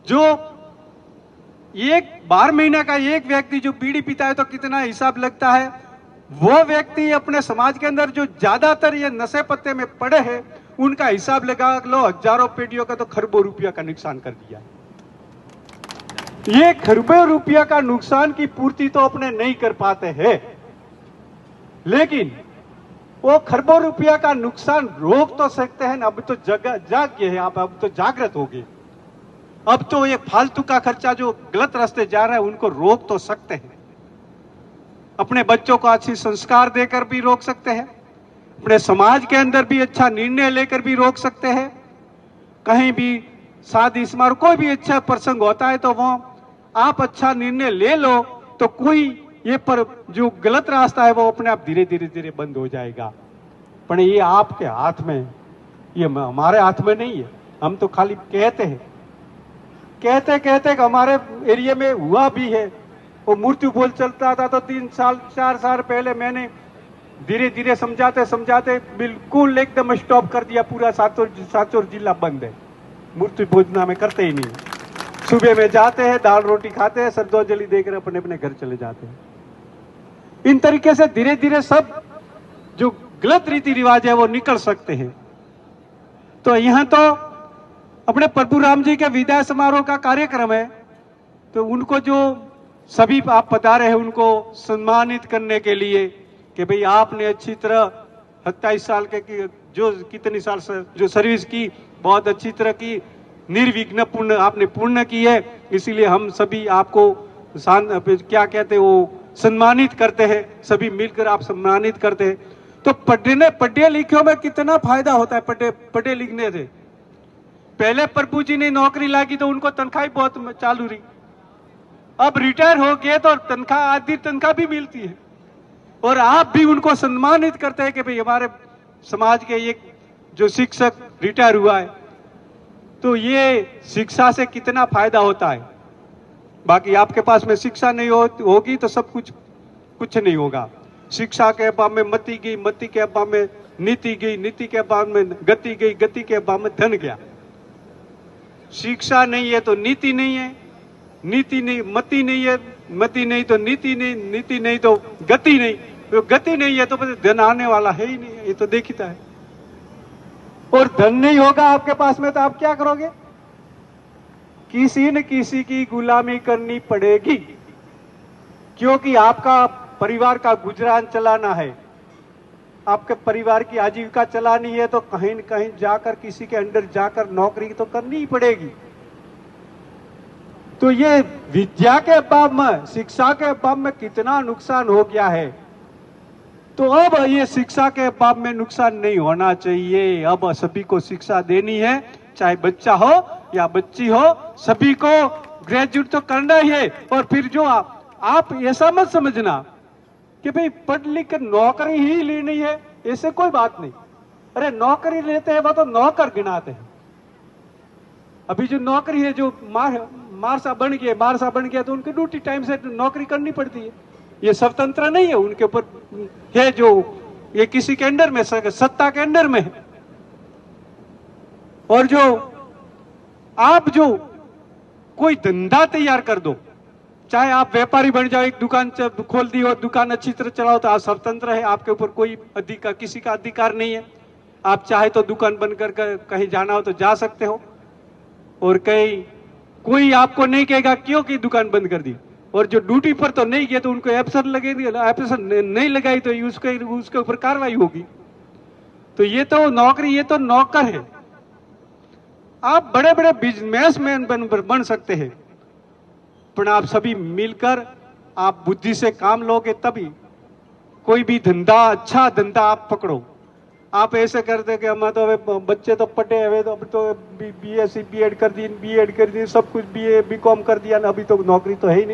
जो एक 12 महीने का एक व्यक्ति जो बीड़ी पीता है तो कितना हिसाब लगता है, वो व्यक्ति अपने समाज के अंदर जो ज्यादातर ये नशे पत्ते में पड़े हैं उनका हिसाब लगा लो, हजारों पीढ़ियों का तो खरबों रुपया का नुकसान कर दिया। ये खरबों रुपया का नुकसान की पूर्ति तो अपने नहीं कर पाते हैं, लेकिन वो खरबों रुपया का नुकसान रोक तो सकते हैं ना। अब तो जाग गए हैं आप, अब तो जागृत हो गए। अब तो ये फालतू का खर्चा जो गलत रास्ते जा रहा है उनको रोक तो सकते हैं। अपने बच्चों को अच्छी संस्कार देकर भी रोक सकते हैं, अपने समाज के अंदर भी अच्छा निर्णय लेकर भी रोक सकते हैं। कहीं भी शादी समारोह कोई भी अच्छा प्रसंग होता है तो वो आप अच्छा निर्णय ले लो तो कोई ये पर जो गलत रास्ता है वो अपने आप धीरे धीरे बंद हो जाएगा। पर ये आपके हाथ में, ये हमारे हाथ में नहीं है। हम तो खाली कहते हैं, कहते कहते कि हमारे एरिया में हुआ भी है। वो मृत्यु बोल चलता था तो 3 साल 4 साल पहले मैंने धीरे धीरे समझाते समझाते बिल्कुल एकदम स्टॉप कर दिया। पूरा सातोर जिला बंद है, मृत्यु भोजना में करते ही नहीं। सुबह में जाते हैं, दाल रोटी खाते हैं, श्रद्धांजलि देकर अपने अपने घर चले जाते हैं। इन तरीके से धीरे धीरे सब जो गलत रीति रिवाज है वो निकल सकते हैं। तो यहां तो अपने प्रभु राम जी के विदाई समारोह का कार्यक्रम है, तो उनको जो सभी आप पधारे हैं उनको सम्मानित करने के लिए कि भाई आपने अच्छी तरह 27 साल के जो कितनी साल से जो सर्विस की बहुत अच्छी तरह की, निर्विघ्न पूर्ण आपने पूर्ण की है, इसीलिए हम सभी आपको क्या कहते हैं वो सम्मानित करते हैं। सभी मिलकर आप सम्मानित करते हैं। तो पढ़े लिखे में कितना फायदा होता है पढ़े लिखने से। पहले प्रभु जी ने नौकरी लागी तो उनको तनख्वाह बहुत चालू रही, अब रिटायर हो गए तो तनख्वाह आधी तनख्वाह भी मिलती है और आप भी उनको सम्मानित करते हैं कि भाई हमारे समाज के एक जो शिक्षक रिटायर हुआ है। तो ये शिक्षा से कितना फायदा होता है। बाकी आपके पास में शिक्षा नहीं होगी तो सब कुछ नहीं होगा। शिक्षा के अभाव में मति गई, मति के अभाव में नीति गई, नीति के अभाव में गति गई, गति के अभाव में धन गया। शिक्षा नहीं है तो नीति नहीं है, नीति नहीं मति नहीं है, मति नहीं तो नीति नहीं, नीति नहीं तो गति नहीं, तो गति नहीं है तो धन आने वाला है ही नहीं, ये तो देखता है। और धन नहीं होगा आपके पास में तो आप क्या करोगे? किसी न किसी की गुलामी करनी पड़ेगी, क्योंकि आपका परिवार का गुजरान चलाना है, आपके परिवार की आजीविका चलानी है, तो कहीं न कहीं जाकर किसी के अंडर जाकर नौकरी तो करनी ही पड़ेगी। तो ये विद्या के अभाव में, शिक्षा के अभाव में कितना नुकसान हो गया है। तो अब ये शिक्षा के अभाव में नुकसान नहीं होना चाहिए। अब सभी को शिक्षा देनी है, चाहे बच्चा हो या बच्ची हो, सभी को ग्रेजुएट तो करना ही है। और फिर जो आप ऐसा मत समझना कि भाई पढ़ लिख कर नौकरी ही लेनी है, ऐसे कोई बात नहीं। अरे नौकरी लेते हैं वो तो नौकर गिनाते हैं। अभी जो नौकरी है जो मारसा बन गया तो उनकी ड्यूटी टाइम से नौकरी करनी पड़ती है। ये स्वतंत्र नहीं है, उनके ऊपर है जो ये किसी के अंडर में, सत्ता के अंडर में है। और जो आप जो कोई धंधा तैयार कर दो, चाहे आप व्यापारी बन जाओ, एक दुकान खोल दी और दुकान अच्छी तरह चलाओ तो आप स्वतंत्र है, आपके ऊपर कोई अधिकार, किसी का अधिकार नहीं है। आप चाहे तो दुकान बंद कर कहीं जाना हो तो जा सकते हो, और कहीं कोई आपको नहीं कहेगा क्यों की दुकान बंद कर दी। और जो ड्यूटी पर तो नहीं गया तो उनको एफसर लगेगी, एफसर नहीं लगाई तो उसके ऊपर कार्रवाई होगी। तो ये तो नौकरी, ये तो नौकर है। आप बड़े बड़े बिजनेसमैन बन सकते हैं, पर आप सभी मिलकर आप बुद्धि से काम लोगे तभी कोई भी धंधा, अच्छा धंधा आप पकड़ो। आप ऐसे करते कि हम तो बच्चे तो पढ़े हुए, तो अब तो बीएससी बीएड कर दी, सब कुछ बीए बीकॉम कर दिया, अभी तो नौकरी तो है ही नहीं।